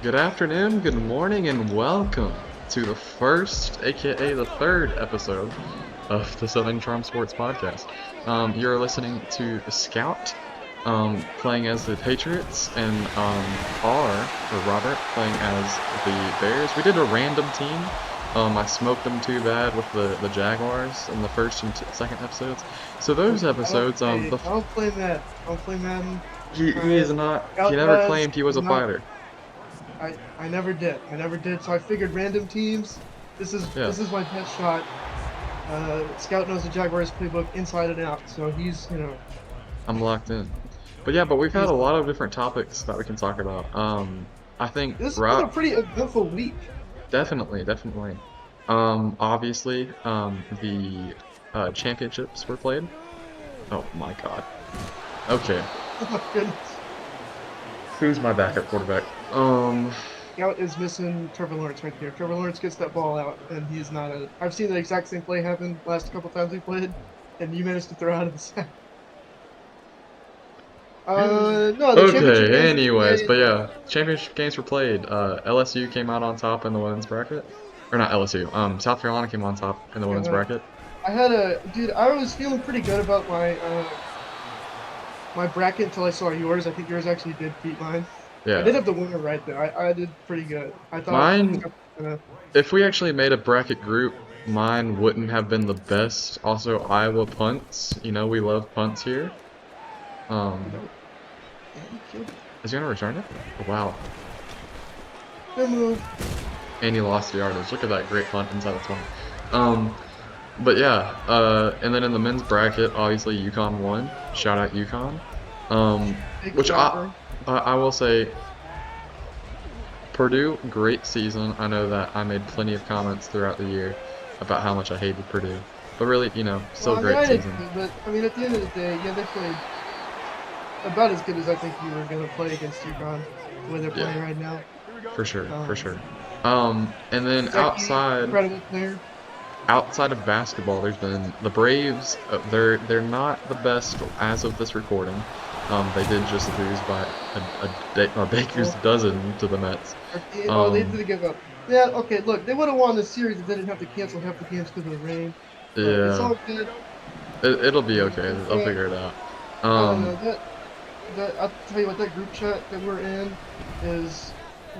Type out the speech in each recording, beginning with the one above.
Good afternoon, good morning, and welcome to the first, aka the third episode of the Southern Charm Sports Podcast. You're listening to Scout playing as the Patriots, and Robert playing as the Bears. We did a random team. I smoked them too bad with the Jaguars in the first and second episodes. So those episodes, I don't play Madden. I don't play Madden. he is not. He Scout never does. claimed he was a I'm not. fighter. I never did. I never did. So I figured random teams. This is Yeah. this is my best shot. Scout knows the Jaguars playbook inside and out. So he's I'm locked in. But yeah, but we've had he's. a lot of different topics that we can talk about. I think This has been a pretty eventful week. definitely. Obviously, the championships were played. Oh my God. Okay, Oh my goodness. who's my backup quarterback? Scout is missing Trevor Lawrence right there. Trevor Lawrence gets that ball out, and he's not a. I've seen the exact same play happen last couple times we played, and you managed to throw out of the sack. No, the championship Okay, games were anyways, played. but yeah, championship games were played. LSU came out on top in the women's bracket. Or not LSU, South Carolina came on top in the women's Uh, bracket. Dude, I was feeling pretty good about my bracket until I saw yours. I think yours actually did beat mine. I did Yeah. have the winner right there. I did pretty good. I thought Mine, gonna, if we actually made a bracket group, mine wouldn't have been the best. Also, Iowa punts. You know, we love punts here. Um, you know, yeah, you killed it. is he gonna return it? Oh, wow. Good move. And he lost the yardage. Look at that great punt inside the 20. But yeah, and then in the men's bracket, obviously UConn won. Shout out UConn. Big Which shocker. I will say, Purdue, great season. I know that I made plenty of comments throughout the year about how much I hated Purdue. But really, you know, still Well, a I mean, great I did season. too, but I mean, at the end of the day, yeah, they played about as good as I think you were gonna play against UConn, the way they're Yeah, playing right now. for sure, for Um, sure. And then Zeki, incredible player. outside of basketball, there's been the Braves. They're not the best as of this recording. They did just lose by a baker's Well, dozen to the Mets. oh, they Um, did give up. Yeah, okay, look, they would have won the series if they didn't have to cancel half the games because of the rain. But it's yeah, all good. it'll be okay. They'll Yeah, figure it out. I don't Um, know. That I'll tell you what, that group chat that we're in is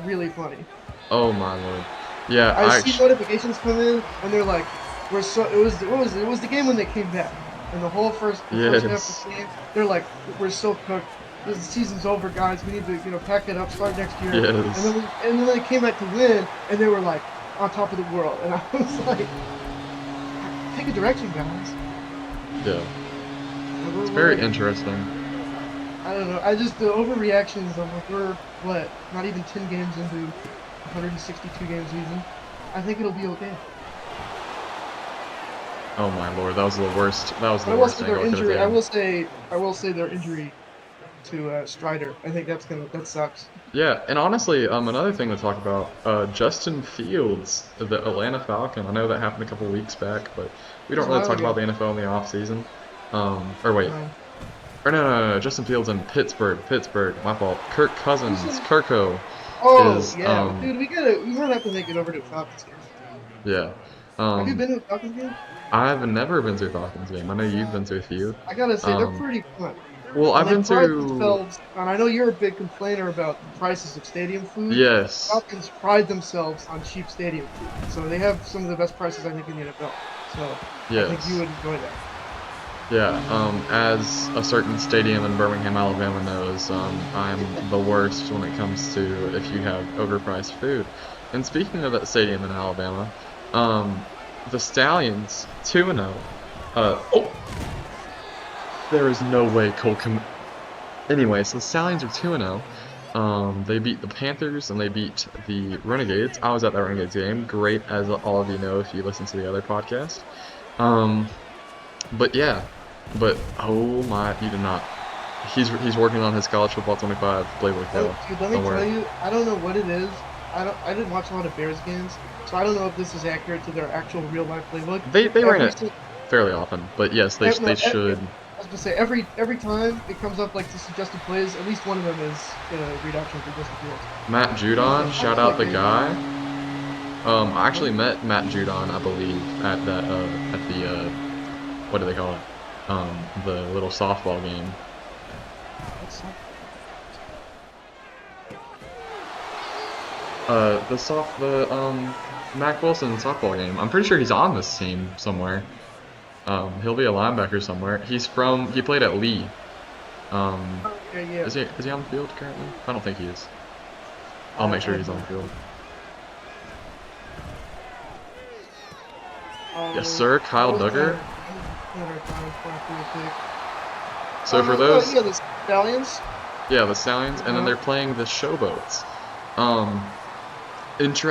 really funny. oh my lord. Yeah, I see notifications come in, and they're like, "We're so." It was the game when they came back, and the first half of yes, the game, they're like, "We're so cooked. The season's over, guys. We need to pack it up, start next year." yes, And then they came back to win, and they were like on top of the world, and I was like, "Take a direction, guys." yeah. We're, It's we're very interesting. I don't know. I just the overreactions of like we're what not even 10 games into 162 game season. I think it'll be okay. Oh my lord, that was the worst. That was But the I will worst say their angle I could have injury. taken. I will say their injury to Strider. I think that sucks. Yeah, and honestly, another thing to talk about, Justin Fields, the Atlanta Falcon. I know that happened a couple weeks back, but we It was don't a really while talk about ago. the NFL in the off season. Or wait, No. or no, Justin Fields in Pittsburgh. My fault. Kirk Who's Cousins, in? Kirko, Oh is yeah, dude. We might have to make it over to a Falcons game. yeah. Have you Um, been to a Falcons game? I've never been to a Falcons game. I know you've been to a few. I gotta say they're Um, pretty fun. well, And I've they been pride to themselves, and I know you're a big complainer about the prices of stadium food. yes, Falcons pride themselves on cheap stadium food, so they have some of the best prices I think in the NFL. So I think you yes. would enjoy that. Yeah, as a certain stadium in Birmingham, Alabama knows, I'm the worst when it comes to if you have overpriced food. And speaking of that stadium in Alabama, um, the Stallions 2-0. Oh, there is no way Cole can. Anyway, so the Stallions are 2-0. They beat the Panthers and they beat the Renegades. I was at that Renegades game. Great, as all of you know if you listen to the other podcast. Um, but yeah, but oh my, you did not. He's working on his college football 25 playbook though. Dude, let me Don't tell worry. you, I don't know what it is. I didn't watch a lot of Bears games, so I don't know if this is accurate to their actual real life playbook. They ran Every it single fairly often, but yes, no, they should. was gonna say every time it comes up like the suggested plays, at least one of them is read options or just fields. Matt What is the Judon, heck shout of a out the game? guy. I What? actually met Matt Judon, I believe, at that at the what do they call it? The little softball game. What's that? The Mac Wilson softball game. I'm pretty sure he's on this team somewhere. He'll be a linebacker somewhere. He played at Lee. Um, Okay, yeah. is he on the field currently? I don't think he is. I'll make I sure have he's on no the field. idea. Yes, Oh, sir, that Kyle was Duggar. not our time for a pick. So for Oh those, yeah, the Stallions. yeah, the Stallions, and then Uh, they're playing the Showboats. Um,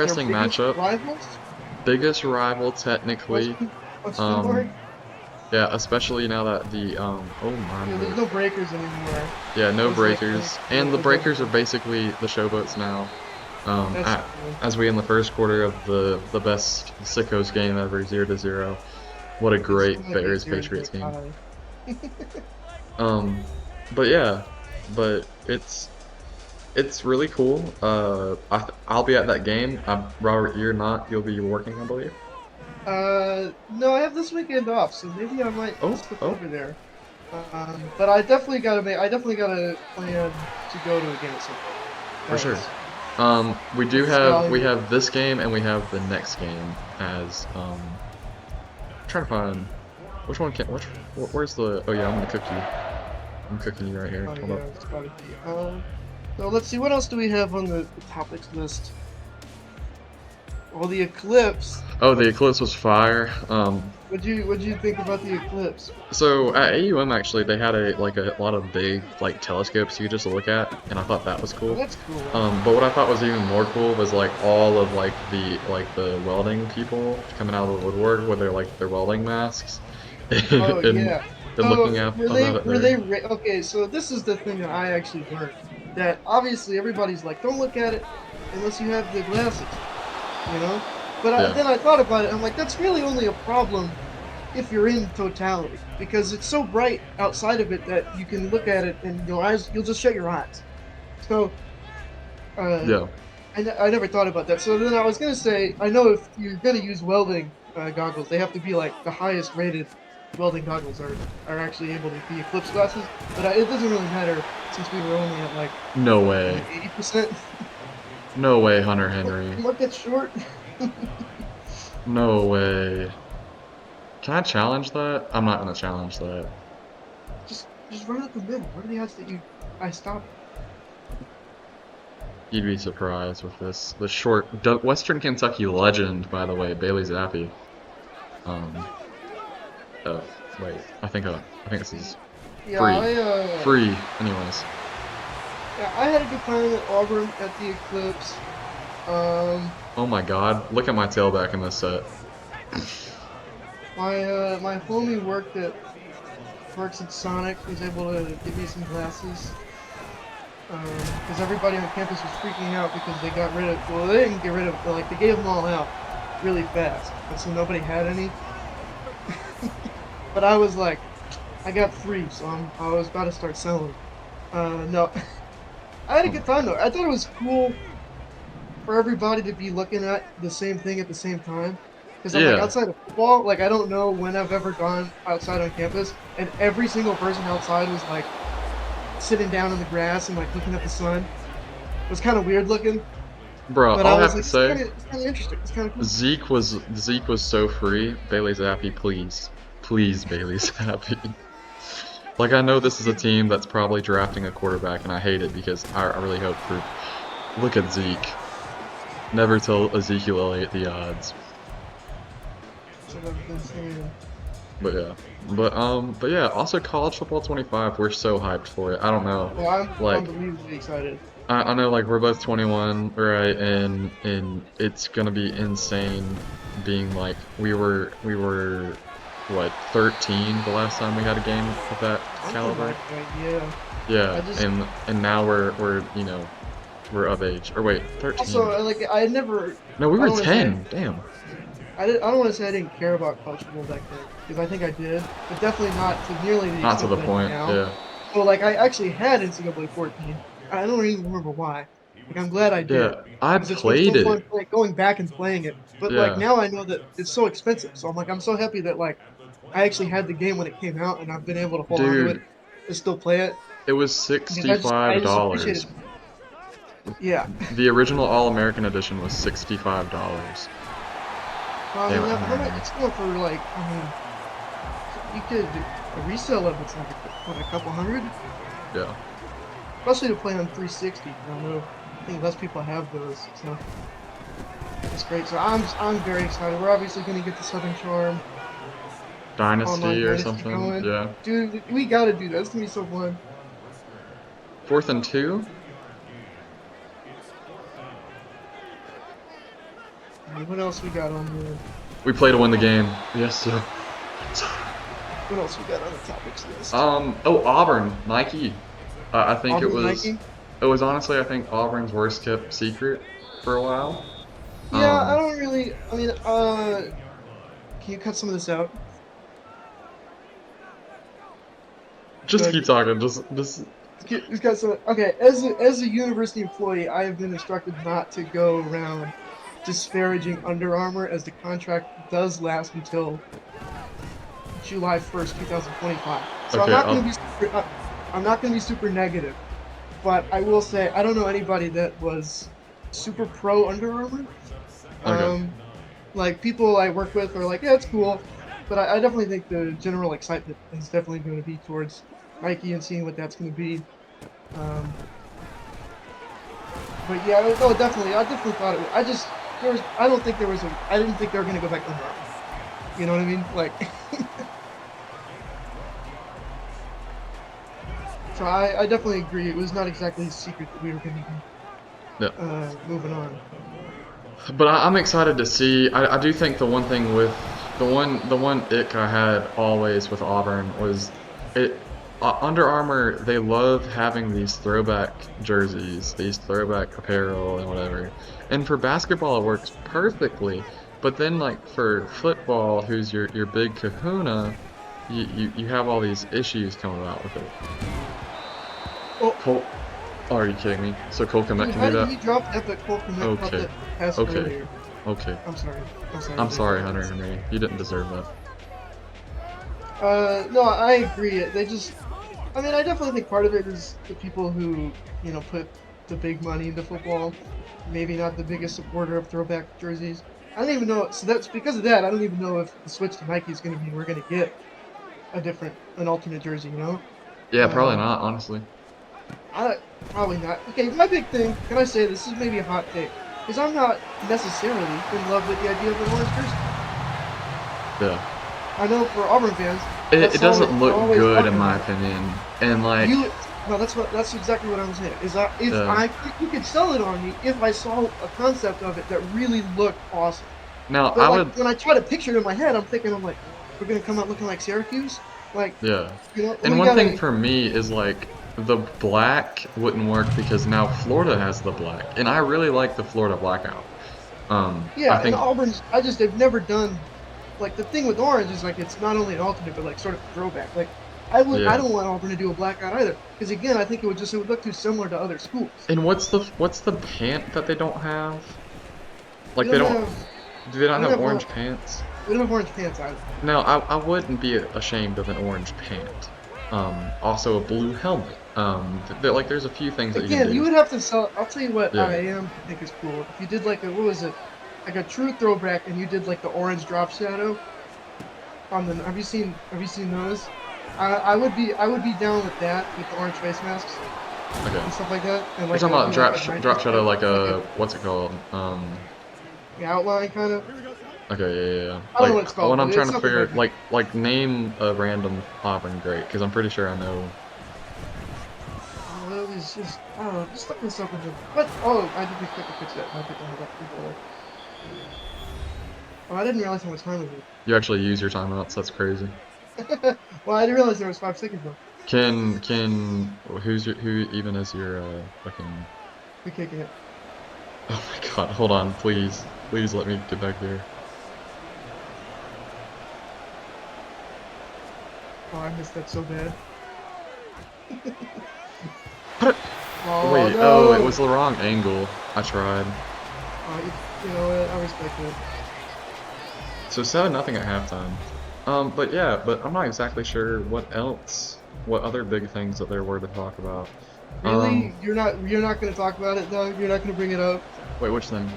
their interesting biggest matchup. rivals. Biggest rival technically. Question Um, mark. yeah, especially now that the oh my Yeah, there's lord. no breakers anymore. Yeah, no As like breakers, the and the other guys breakers are do. basically the Showboats now. That's cool. As we in the first quarter of the best Sickos game ever, 0-0. What a It's great still might be a Bears zero Patriots zero game. tie. Um, but yeah, but it's really cool. I'll be at that game. Robert, you're not. You'll be working, I believe. No, I have this weekend off, so maybe I might Oh, slip oh, over there. But I definitely gotta plan to go to a game at some point. for sure. Because We the do have Stallions, this game and we have the next game as trying to find which one can where's the oh yeah, I'm gonna cook you. I'm cooking you right here. oh Hold yeah, up. it's gotta be. So let's see, what else do we have on the topics list? Well, the eclipse. Oh, the eclipse was fire. What'd you think about the eclipse? So at AUM actually they had a lot of big like telescopes you could just look at, and I thought that was Oh, cool. that's cool. But what I thought was even more cool was like all of the welding people coming out of the woodwork with their welding masks, Oh and yeah. looking So up were they about were their they okay? So this is the thing that I actually learned, that obviously everybody's like, don't look at it unless you have the glasses, you know. But yeah then I thought about it. I'm like, that's really only a problem if you're in totality, because it's so bright outside of it that you can look at it and your eyes, you'll just shut your eyes. So uh, yeah. I never thought about that. So then I was gonna say, I know if you're gonna use welding goggles, they have to be like the highest rated welding goggles are actually able to be eclipse glasses. But it doesn't really matter since we were only at like No way. 80%. No way, Hunter Henry. Look at short. No way. Can I challenge that? I'm not gonna challenge that. Just run up the middle. What are the odds that I stop you? You'd be surprised with this. The short Western Kentucky legend, by the way, Bailey Zappi. Um, oh, wait. I think this is Yeah, free. Free, anyways. yeah, I had a good time at Auburn at the eclipse. Um, Oh my god, look at my tailback in this set. my homie works at Sonic. Was able to give me some glasses. Because everybody on campus was freaking out because they got rid of. Well, they didn't get rid of. Like they gave them all out really fast, and so nobody had any. But I was like, I got three, so I was about to start selling. No, I had a good time though. I thought it was cool for everybody to be looking at the same thing at the same time. Because I'm like, Yeah, outside of football, like I don't know when I've ever gone outside on campus and every single person outside was like sitting down in the grass and like looking at the sun. It was kind of weird looking, bro, but I I'll was have to like, say, it's kind of interesting. It's kind of cool. Zeke was so free. Bailey Zappi, please. Please, Bailey Zappi. Like, I know this is a team that's probably drafting a quarterback, and I hate it because I really hope for. Look at Zeke. Never tell Ezekiel Elliott the odds. That's what I've been saying. But yeah. Also, college football 25. We're so hyped for it. I don't know. Well, I'm Like, unbelievably excited. I know, like we're both 21, right? And it's gonna be insane. Being like we were what 13 the last time we had a game of that Something caliber. like that, yeah. I Yeah, just and now we're we're of age. Or wait, 13. also like I never. No, we I were don't want to say 10. Damn. I don't want to say I didn't care about college football back then because I think I did, but definitely not to nearly the Not to extent the that I do point. now. Yeah. So like I actually had NCAA 14. I don't even remember why. Like I'm glad I did Yeah. I because it's been played so it. fun going back and playing it. But like Yeah. now I know that it's so expensive. So I'm like I'm so happy that like I actually had the game when it came out and I've been able to hold on to it Dude, and still play it it was because I just appreciate it. $65. Yeah. The original All-American edition was $65. Well, I Damn mean, it, how Hunter much Henry. it's going for? Like, I mean, you could a resale of it's like what a couple hundred, Yeah. especially to play on 360. I don't know. I think less people have those, so it's great. So I'm very excited. We're obviously going to get the Southern Charm online Dynasty or dynasty something. going, Yeah. dude. We got to do that. It's gonna be so fun. 4th and 2? All right, what else we got on the We play to win the game. Yes, sir. What else we got on the topics list? Oh, Auburn, Nike. I think Auburn Nike. it was honestly, I think Auburn's worst kept secret for a while. Yeah, I Um, don't really. I mean, can you cut some of this out? just Good. keep talking. Just. It's got some. Okay, as a university employee, I have been instructed not to go around disparaging Under Armour as the contract does last until July 1st, 2025. So Okay, I'm not going to be super negative, but I will say I don't know anybody that was super pro Under Armour. okay. Um, like people I work with are like, yeah, it's cool, but I definitely think the general excitement is definitely going to be towards Nike and seeing what that's going to be. Um, but yeah, no, definitely, I definitely thought it. I just there was, I don't think there was a, I didn't think they were going to go back to Under Armour. You know what I mean? Like, so I definitely agree. It was not exactly a secret that we were going to be Yeah. moving on. But I'm excited to see. I do think the one thing with the one ick I had always with Auburn was it. Under Armour, they love having these throwback jerseys, these throwback apparel and whatever. And for basketball, it works perfectly. But then, like for football, who's your big kahuna, you have all these issues coming about with it. Oh, Cole, are you kidding me? So Cole Komet dude, can how do did that? he drop that? That Cole Kmet caught Okay, that pass okay, earlier. okay. I'm sorry. I'm sorry. I'm They called sorry, that Hunter pass. Henry. You didn't deserve that. No, I agree. They just, I mean, I definitely think part of it is the people who, put the big money into football. Maybe not the biggest supporter of throwback jerseys. I don't even know. So that's because of that. I don't even know if the switch to Nike is going to mean we're going to get an alternate jersey. Yeah, probably Um, not, honestly. I probably not. Okay, my big thing. Can I say this is maybe a hot take? Is I'm not necessarily in love with the idea of an orange jersey. Yeah. I know for Auburn fans, It that's all doesn't they're look always good in talking my about. opinion. And like, You no, that's exactly what I'm saying. Is that if yeah. you could sell it on me if I saw a concept of it that really looked awesome. Now But I like would, when I try to picture it in my head, I'm like, we're gonna come out looking like Syracuse. Like, yeah. And we one thing gotta. for me is like the black wouldn't work because now Florida has the black, and I really like the Florida blackout. I Yeah, and think, Auburn's. They've never done like the thing with orange is like it's not only an alternate but like sort of a throwback. Like I yeah. don't want Auburn to do a blackout either because again I think it would look too similar to other schools. And what's the pant that they don't have? We Like they don't don't, have do they not we don't have have orange pants? we don't have orange pants either. Now, I wouldn't be ashamed of an orange pant. Also a blue helmet. Like there's a few things that you can Again, you do. would have to sell. I'll tell you what Yeah. I am think is cool. If you did like a what was it, like a true throwback, and you did like the orange drop shadow on the. Have you seen those? I would be down with that with the orange face masks Okay. and stuff like that, and You're like talking a about do like a '90s drop shadow like like a a what's it called? outline kind of. Okay, yeah. I don't know what Like it's when called, I'm but trying it's to something figure like that. like name a random Auburn great because I'm pretty sure I know. It was just I don't know, just look this up in the. What? Oh, I did expect to fix that. I think I have that before. Oh, I didn't realize how much time it You actually use your timeouts. That's crazy. was. Well, I didn't realize there was 5 seconds though. Who even is your fucking? We kicking it. Oh my God! Hold on, please, please let me get back there. Oh, I missed that so bad. What? Oh Wait, oh, it no! was the wrong angle. I tried. You know what? I respect it. So 7-0 at halftime. But yeah, but I'm not exactly sure what else, what other big things that there were to talk about. Um, Really? You're not gonna talk about it, though? You're not gonna bring it up? wait, which thing?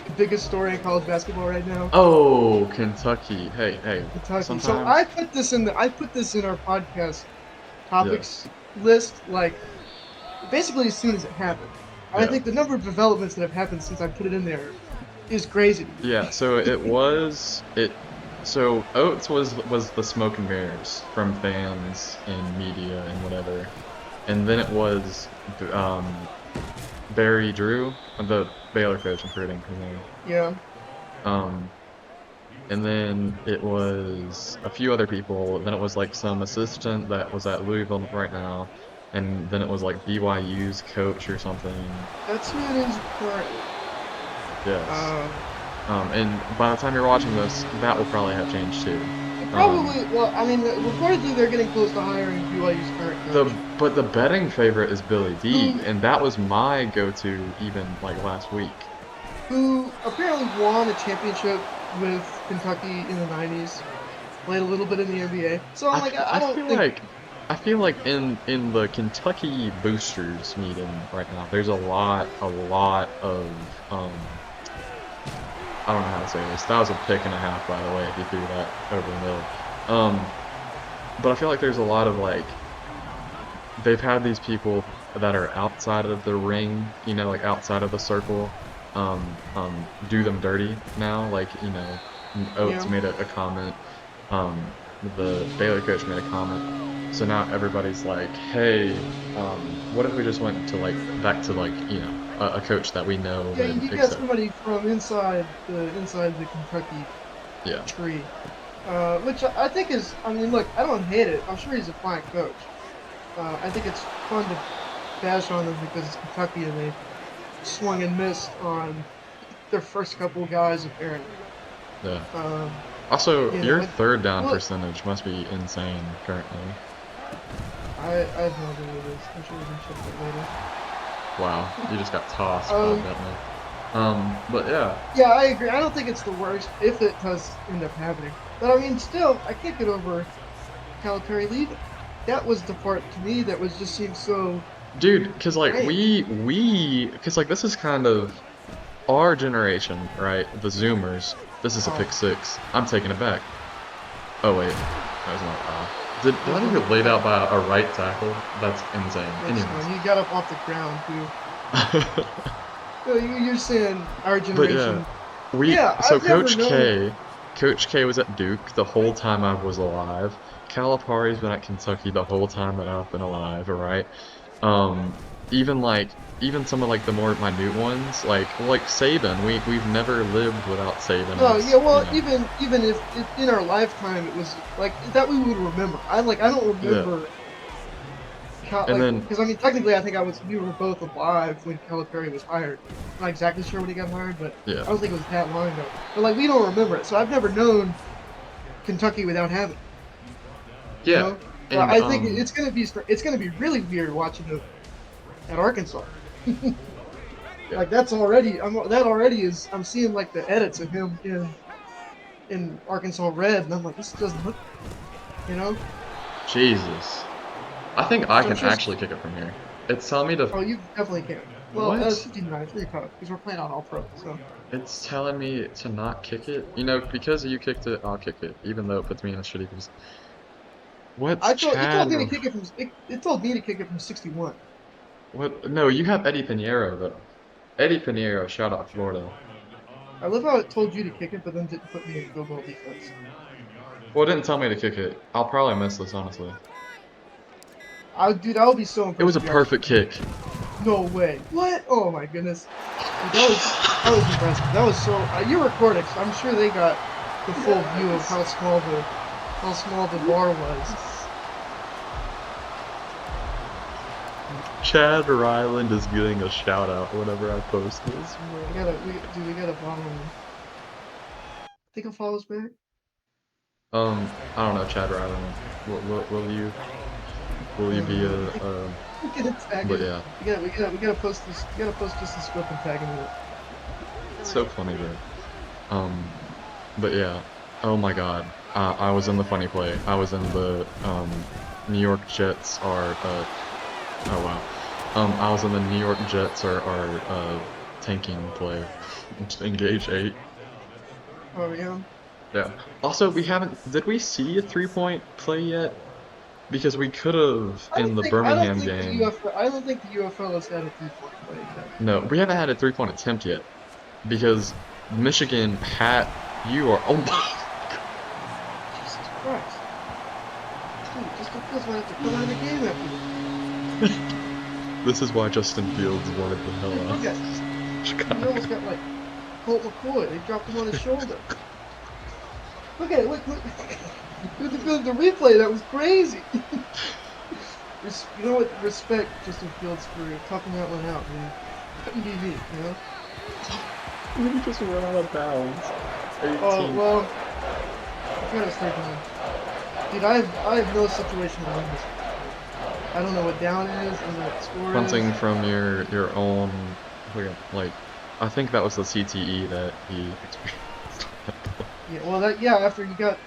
The biggest story in college basketball right now? Oh, Kentucky. Hey, hey, Kentucky. So sometimes, I put this in our podcast yeah, topics list, like basically as soon as it happened. I yeah. think the number of developments that have happened since I put it in there is crazy to me. Yeah, so so Oates was the smoke and mirrors from fans and media and whatever. And then it was um Barry Drew, the Baylor coach, I'm forgetting his name. Yeah. Um and then it was a few other people. Then it was like some assistant that was at Louisville right now. And then it was like BYU's coach or something. That's who it is currently. Yes. Um, And by the time you're watching this, that will probably have changed too. it Um, probably, well, I mean, reportedly they're getting close to hiring BYU's current coach, but the betting favorite is Billy D, who and that was my go-to even like last week. who apparently won a championship with Kentucky in the 90s, played a little bit in the NBA. So I'm like, I I don't feel think. like in the Kentucky boosters meeting right now, there's a lot of I don't know how to say this. That was a pick and a half, by the way, if you threw that over the middle. Um, but I feel like there's a lot of like they've had these people that are outside of the ring, you know, like outside of the circle, do them dirty now. Like, you know, Oates Yeah. made a comment, the Baylor coach made a comment. So now everybody's like, hey, what if we just went to like back to like, you know, a coach that we know Yeah, and you get accept. somebody from inside the Kentucky Yeah, tree, which I think is. I mean, look, I don't hate it. I'm sure he's a fine coach. I think it's fun to bash on them because it's Kentucky and they swung and missed on their first couple guys apparently. yeah. Um, Also, you your know, third down well, percentage must be insane currently. I have no idea what it is. I'm sure we can check that later. Wow, you just got tossed by Um, Bentley. But yeah, yeah, I agree. I don't think it's the worst if it does end up happening. But I mean, still, I can't get over Calipari leaving. That was the part to me that was just seemed so dude, cause like strange. cause like this is kind of our generation, right? The Zoomers. This is a Oh, pick six. I'm taking it back. Oh wait, that was not. Did I that think wasn't get laid out foul. by a right tackle? That's insane. That's Anyways, fine. He got up off the ground too. You're saying our but yeah, generation. Yeah, so I've never known. Coach K was at Duke the whole time I was alive. Calipari's been at Kentucky the whole time that I've been alive, right? Um, even like even some of like the more minute ones, like Saban, we've never lived without Saban No, yeah, as, you well, know. even if in our lifetime it was like that, we would remember. I don't Yeah. remember And then because I mean technically I think we were both alive when Calipari was hired. I'm not exactly sure when he got hired, but yeah. I don't think it was that long ago. But like we don't remember it, so I've never known Kentucky without having it. You Yeah. know, so And I think it's gonna be really weird watching it at Arkansas. yeah. Like that already is I'm seeing like the edits of him in Arkansas red, and I'm like this doesn't look right. You know, Jesus. I think I so I'm can sure. actually kick it from here. It's telling me to Oh, you definitely can. Well, what? 59, it's pretty tough because we're playing on All Pro. So It's telling me to not kick it. You know, because you kicked it, I'll kick it, even though it puts me in a shitty position. What's it told Chad? me to kick it from it told me to kick it from 61. What? No, you have Eddie Pinheiro though. Eddie Pinheiro, shout out Florida. I love how it told you to kick it, but then didn't put me in field goal defense. Well, it didn't tell me to kick it. I'll probably miss this, honestly. Dude, I would be so It was impressed a if you actually perfect kicked it. kick. No way. What? Oh my goodness. Dude, that was impressive. That was so. You're recording, so I'm sure they got the full view of Yes. how small the bar was. Yes. Chad Ryland is getting a shout out whenever I post this. We gotta follow him. Think he'll follow us back. I don't know, Chad Ryland. Will you be We gotta tag but him. yeah, We gotta post this. We gotta post just this clip and tag him in it. it's so funny though. Um, but yeah, oh my God, I was in the funny play. I was in the New York Jets are oh wow, I was in the New York Jets are tanking play. Engage 8. Oh yeah. Yeah. Also, we haven't. Did we see a 3-point play yet? Because we could have in the I don't Birmingham think the game. UFL. I don't think the UFL has had a 3-point play yet. No, we haven't had a 3-point attempt yet. Because Michigan had. You are. Oh my. Jesus Christ, dude! Justin Fields might have to come out of the game after this. This is why Justin Fields wanted the hell Dude, out look at. of Dude, he almost Chicago. got like Colt McCoy. They dropped him on his shoulder. Look at it. Look. Dude, the replay. That was crazy. You know what? Respect Justin Fields for toughing that one out, man. Couldn't be me, you know. We just run out of bounds. Oh 18. well, I gotta start doing. Dude, I have no situation to win this. I don't know what down is. I don't know what the score is. Punting from your own. Like, I think that was the CTE that he experienced. Yeah, well, yeah. After he got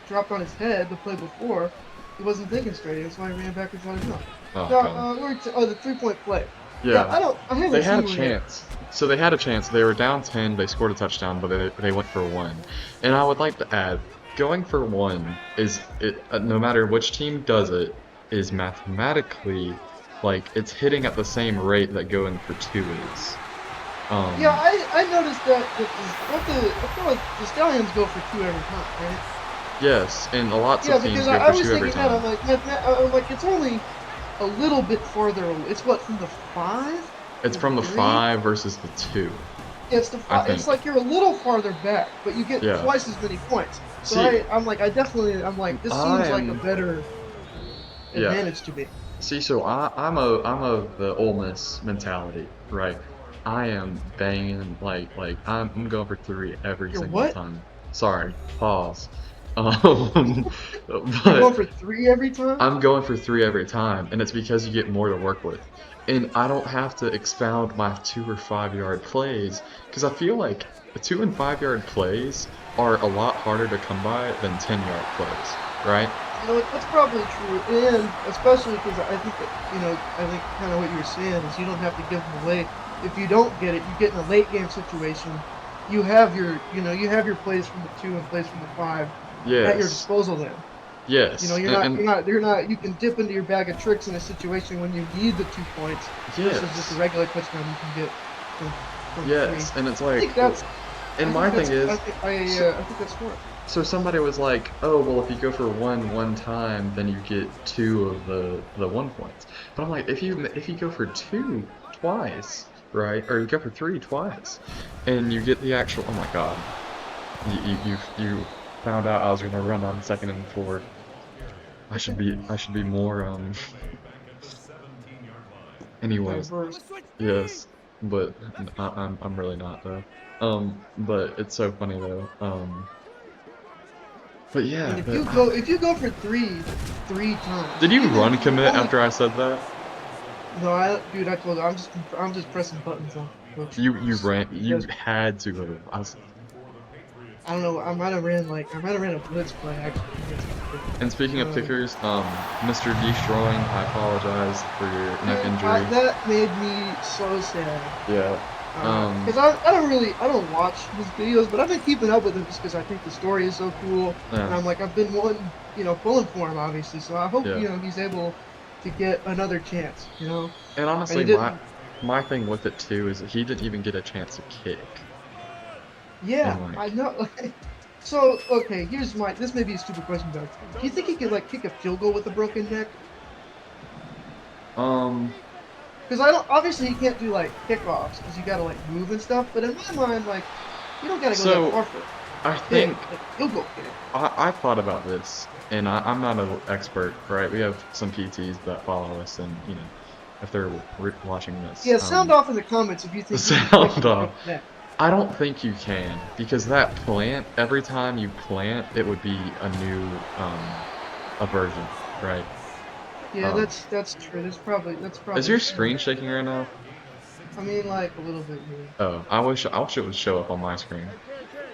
dropped on his head the play before, he wasn't thinking straight. That's why he ran backwards on his mouth. Oh No, god. oh, the 3-point play. Yeah, Yeah, I haven't they had a seen one yet. chance. So they had a chance. They were down 10. They scored a touchdown, but they went for one. And I would like to add, going for one is it. No matter which team does it, is mathematically like it's hitting at the same rate that going for two is. Yeah, Um, I noticed that I feel like the Stallions go for two every time, right? yes, and lots Yeah, of teams because go I for was two every thinking that time. I'm like it's only a little bit farther away. It's what from the 5 It's to the from the 3. 5 versus the 2, It's the I 5. It's think. like you're a little farther back, but you get Yeah. twice as many points. So See, I'm like this seems like a I'm better yeah. advantage to me. See, so I'm of the Ole Miss mentality, right? I am banging I'm going for three every You're single what? time. Sorry, pause. Um, You're going but for 3 every time? I'm going for three every time, and it's because you get more to work with. And I don't have to expound my 2 or 5 yard plays, because I feel like the 2 and 5 yard plays are a lot harder to come by than 10-yard plays, right? You know, that's probably true, and especially because I think that, I think kind of what you were saying is you don't have to give them away. If you don't get it, you get in a late game situation. You have your plays from the 2 and plays from the 5 at your Yes, disposal. Then, yes, you can dip into your bag of tricks in a situation when you need the 2 points versus just a yes. regular touchdown you can get from three. Yes, and it's I think like, that's, and my thing is, so, I think that's smart. so somebody was like, oh, well, if you go for one time, then you get two of the 1 points. But I'm like, if you go for two twice, right, or you go for three twice, and you get the actual, oh my God, you found out I was gonna run on 2nd and 4. I should be more anyways. Diverse. Yes, but I'm really not though. But it's so funny though. But I mean, yeah, but I, if you go for three times, did you even run if you commit only after I said that? no, dude, I told you, I'm just pressing buttons on folks You ran. You because had to have. I don't know. I might have ran a blitz play actually against my kicker. And speaking of Um, kickers, Mr. Destroying, I apologize for your neck dude, injury. that made me so sad. Yeah. Because I don't watch his videos, but I've been keeping up with him just because I think the story is so cool, and Yeah. I'm like I've been pulling for him obviously. So I hope Yeah. he's able to get another chance. And And he honestly, my didn't. my thing with it too is that he didn't even get a chance to kick. And Yeah, I like, know. So, okay, this may be a stupid question, but do you think he could like kick a field goal with a broken neck? um, Because I don't obviously he can't do like kickoffs because you gotta like move and stuff. But in my mind, like you don't gotta go that so far for a I kick, think like a field goal kick. I thought about this, and I'm not an expert, right? We have some PTs that follow us, and if they're watching this, Yeah, sound off in the comments if you the think he could kick sound with a off. broken neck. I don't think you can because that plant, every time you plant, it would be a new a version, right? Yeah, Um, that's true. That's is probably your true. screen shaking right now? I mean, like a little bit, yeah. Oh, I wish it would show up on my screen.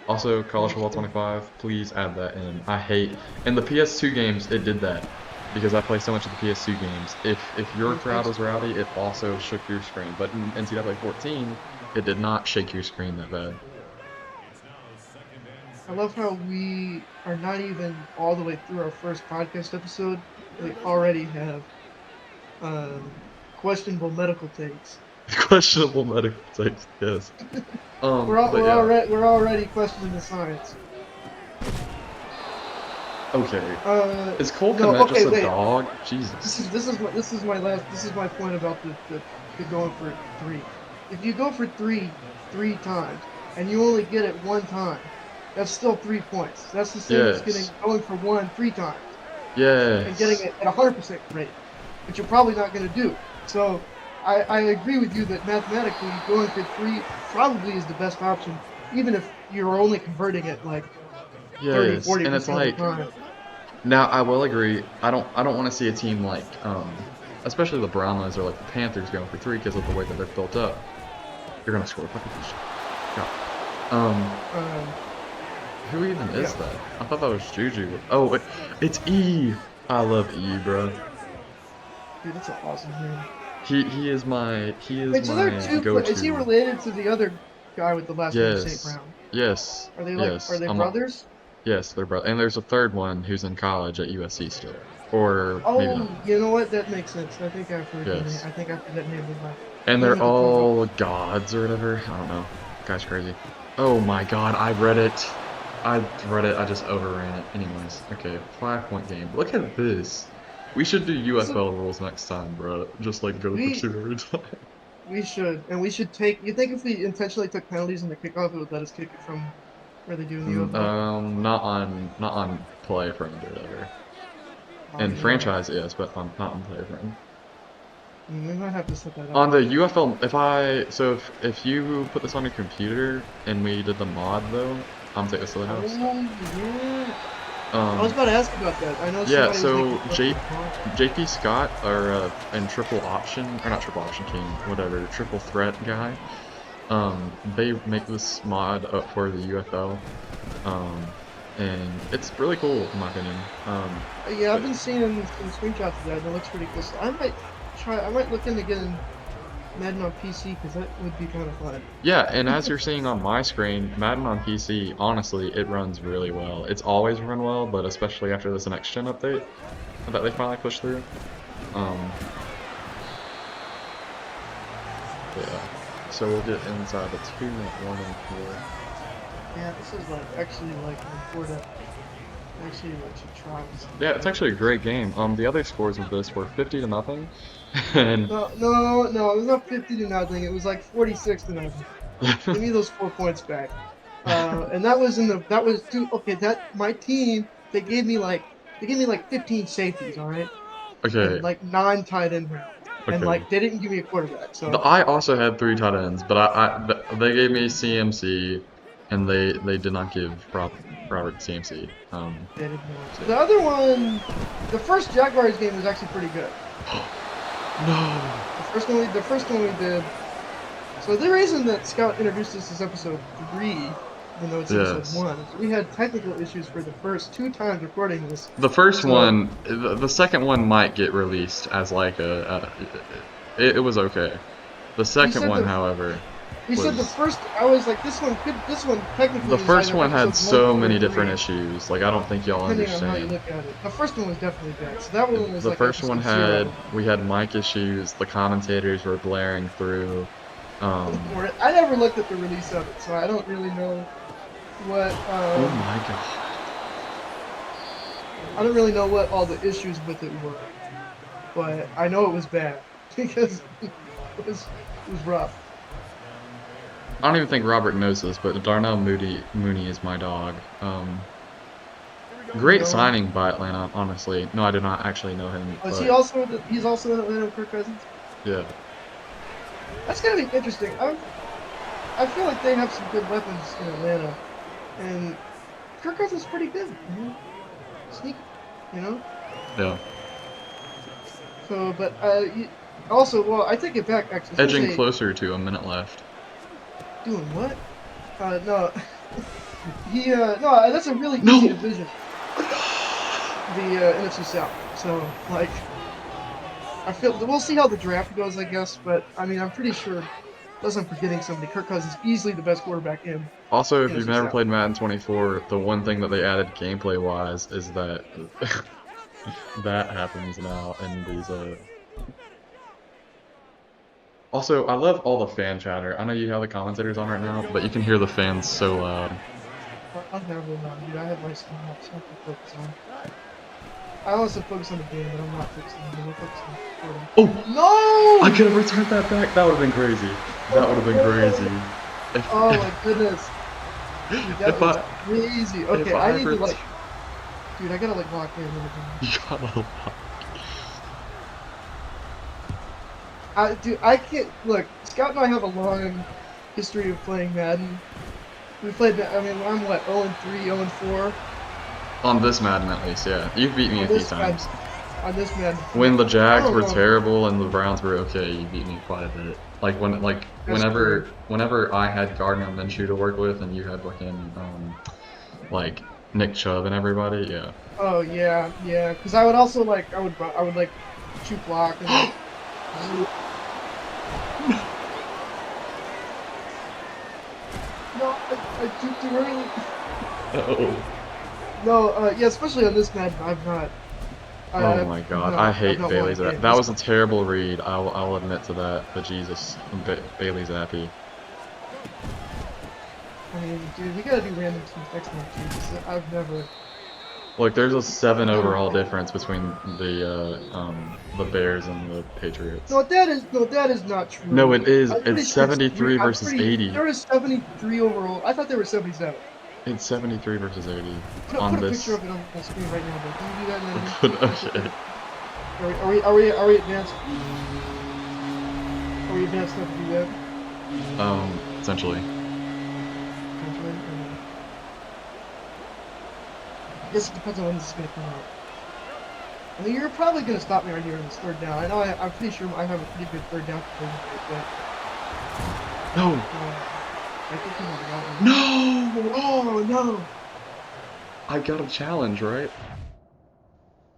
Also, Yeah, College it Football should. 25, please add that in. I hate in the PS2 games it did that because I play so much of the PS2 games. If your Yeah, crowd thanks. was rowdy, it also shook your screen. But in NCAA 14, it did not shake your screen that bad. I love how we are not even all the way through our first podcast episode. We already have questionable medical takes. Questionable medical takes, yes. But yeah. We're already questioning the science. Okay. Is Cole No, Kmet just okay, a wait. dog? Jesus. This is my point about the going for three. If you go for three times and you only get it one time, that's still 3 points. That's the same as Yes. getting going for one three times and getting Yes. it at 100% rate, which you're probably not going to do. So I agree with you that mathematically going for three probably is the best option, even if you're only converting it like 30, Yes. forty And it's percent of the like time. now I will agree. I don't want to see a team like especially the Browns or like the Panthers going for three because of the way that they're built up. You're gonna score a fucking touchdown. God. Um, Who even is yeah, that? I thought that was Juju. Oh, it's E. I love E, bro. dude, that's an awesome name. He is Wait, so there are my two. Is he go-to. related to the other guy with the last name St. Yes. Brown? Yes. Are Yes. they brothers? Yes, they're brother. And there's a third one who's in college at USC still. Or maybe not. Oh, you know what? That makes sense. I think I've heard the name. Yes. I think I've heard that name in my And looking they're at the profile. all gods or whatever. I don't know. Guy's crazy. Oh my god, I read it. I read it. I just overran it. Anyways, okay, 5 point game. Look at this. We should do This is UFL rules next time, bro. Just like go for we two every time. we should and we should take. You think if we intentionally took penalties in the kickoff, it would let us kick it from where they do in the UFL? Not on play friend or whatever. Oh, And you're right. franchise, yes, but not on play friend. We might have to set that up. On the UFL, if you put this on your computer and we did the mod though, I'm take this to the house. Oh yeah. I was Um, about to ask about that. I know yeah. somebody was So thinking about doing a mod. JP Scott or and triple option or not triple option king, whatever, triple threat guy. They make this mod up for the UFL. Um, and it's really cool in my opinion. Yeah, I've But been seeing some screenshots of that, and it looks pretty cool. So I might try. I might look into getting Madden on PC because that would be kind of fun. yeah, and as you're seeing on my screen, Madden on PC, honestly, it runs really well. It's always run well, but especially after this next gen update that they finally pushed through. Um, yeah. So we'll get inside the 2-1 and 4. Yeah, this is like actually like important. Actually, like should try this Yeah, it's better. actually a great game. The other scores of this were 50-0, and No, it was not 50-0. It was like 46-0. Give me those 4 points back. And that was in the that was two. Okay, that my team they gave me like 15 safeties, all right, and okay, like nine tight end rounds, and okay. like they didn't give me a quarterback. So I also had three tight ends, but they gave me CMC, and they did not give Robert CMC. they did not. So The other one, the first Jaguars game was actually pretty good. no. The first one we did. So the reason that Scout introduced us as episode 3, even though it's episode Yes. 1, is we had technical issues for the first 2 times recording this. The first So one, the second one might get released as like it was okay. The we second said one, the however, we said the was first. I was like, this one the technically is first either one had episode 1, so 2, or many different 3, issues. Like I don't think y'all depending on how you understand. look at it. The first one was definitely bad. So that one was The like first one episode 0. we had mic issues. The commentators were blaring through. Um, Or I never looked at the release of it, so I don't really know what oh my god. I don't really know what all the issues with it were. But I know it was bad because it was rough. I don't even think Robert knows this, but Darnell Mooney is my dog. You Great know him? signing by Atlanta, honestly. No, I did not actually know him, Oh, is he but also he's also in Atlanta with Kirk Cousins? yeah. That's gonna be interesting. I feel like they have some good weapons in Atlanta, and Kirk Cousins is pretty good. Sneaky, you know. Yeah. So, but also, well, I take it back. Actually, I was gonna Edging say, closer to a minute left. doing what? No, no, that's a really easy No! division, the NFC South. So, like, I feel we'll see how the draft goes, I guess. But I mean, I'm pretty sure, unless I'm forgetting somebody, Kirk Cousins is easily the best quarterback in Also, if you've NFC never South. played Madden 24, the one thing that they added gameplay-wise is that that happens now in these. Also, I love all the fan chatter. I know you have the commentators on right now, but you can hear the fans so loud. I don't have them on, dude. I have my screen up, so I have to focus on. I also focus on the game, but I'm not focusing on the game. I'm focusing on recording. Oh! I No! could have returned that back. That would have been crazy. That would have been crazy. Oh my goodness. Dude, that If was I crazy. if Okay, I I need to ret like, dude, I gotta like lock in everything. you gotta Dude, I can't look. Scout and I have a long history of playing Madden. We played. I mean, I'm what 0-3, 0-4 on this Madden at least, yeah. You've beat me a on few this times. Madden. On this Madden, When the I Jags don't were know. terrible and the Browns were okay, you beat me quite a bit. That's true. Whenever I had Gardner Minshew to work with and you had like Nick Chubb and everybody, yeah. Oh yeah, yeah. Because I would also like I would like shoot block and like. No, I too too early. Oh. No, yeah, especially on this Madden, I've not. Oh my God, I I've hate not won a Bailey's. game. That was a terrible read. I'll admit to that. But Jesus, Bailey's happy. I mean, dude, we gotta do random teams next time too. 'Cause I've never. Look, there's a 7 I've never overall played. difference between the Bears and the Patriots. No, that is not No, true. it is. I'm It's pretty sure it's three. 73 I'm versus pretty. 80. There is 73 overall. I thought there were 77. It's 73 versus 80 Put on a picture this. of it on the screen right now, bro. Can you do that in editing? Okay. Are we advanced? Are we advanced enough to do that? Essentially. Potentially. I guess it depends on when this is gonna come out. I mean, you're probably gonna stop me right here in this third down. I know I'm pretty sure I have a pretty good third down conversion rate, but No. I think he might have got one. No. Oh no! I got a challenge, right?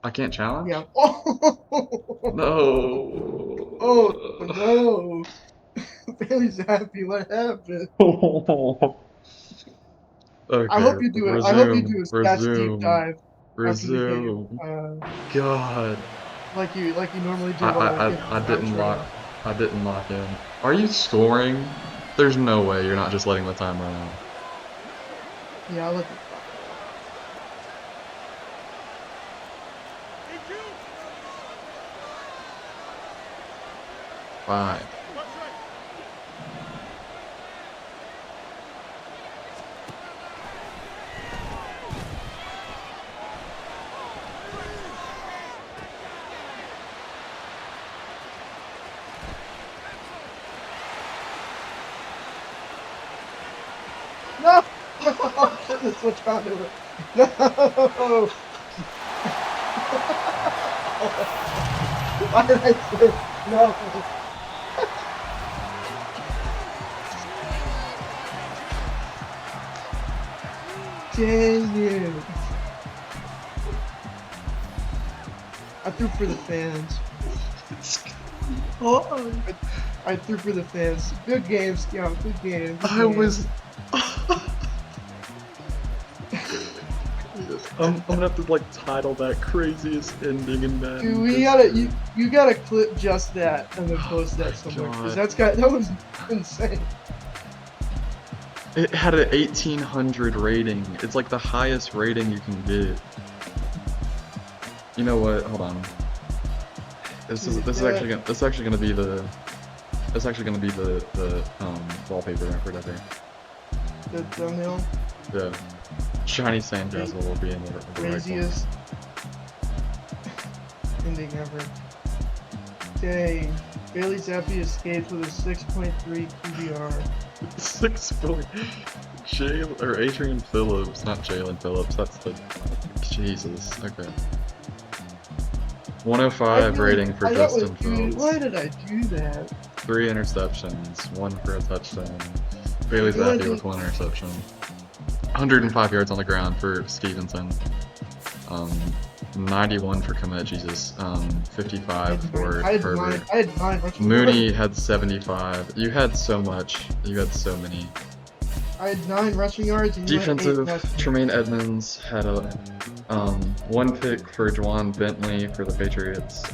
I can't challenge? Yeah. Oh, oh No. no! Bailey's happy. What happened? I Okay, hope you do it. I hope you resume, do a stats deep resume, dive after the game, resume. God, like you normally I, do while we're I, I, getting I the didn't outro lock, now. I didn't lock in. Are you scoring? There's no way you're not just letting the time run out. Yeah, I'll let the. 5. No! I shouldn't have switched onto it. No! Why did I switch? No! Dang it! I threw for the fans. Oh, I threw for the fans. Good game, Scout. Good game. Good I game. was. I'm gonna have to like title that craziest ending in Dude, Madden we gotta history. you gotta clip just that and then Oh post that my somewhere because God. that was insane. It had an 1800 rating. It's like the highest rating you can get. You know what? Hold on. Dude, This is actually gonna be the wallpaper for right. the thumbnail The shiny cra- sandcastle will be in the right corner. craziest ending ever. Dang, Bailey Zappi escapes with a 6.3 QBR. 6 point. Jalen or Adrian Phillips, not Jalen Phillips. That's the Jesus. Okay. I 105 really, rating for I that was, Justin dude. Why Fields. did I do that? 3 interceptions, one for a touchdown. Bailey You want Zappi to with do? 1 interception. 105 yards on the ground for Stevenson. Um, 91 for Komet Jesus. 55 for Herbert. I had nine rushing yards. Mooney had 75. You had so much. You had so many. I had 9 rushing yards, and you had 8 Defensive, passing yards. Tremaine Edmonds had a 1 pick for Juwan Bentley for the Patriots.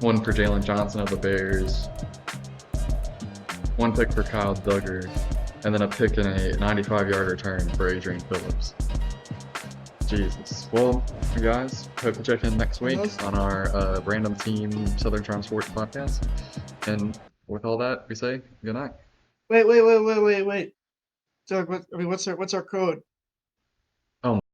One for Jalen Johnson of the Bears. 1 pick for Kyle Duggar, and then a pick and a 95-yard return for Adrian Phillips. Jesus. Well, you guys, hope to check in next And week those. on our Random Team Southern Charm Sports podcast. And with all that, we say good night. Wait. Doug, what's our code? Oh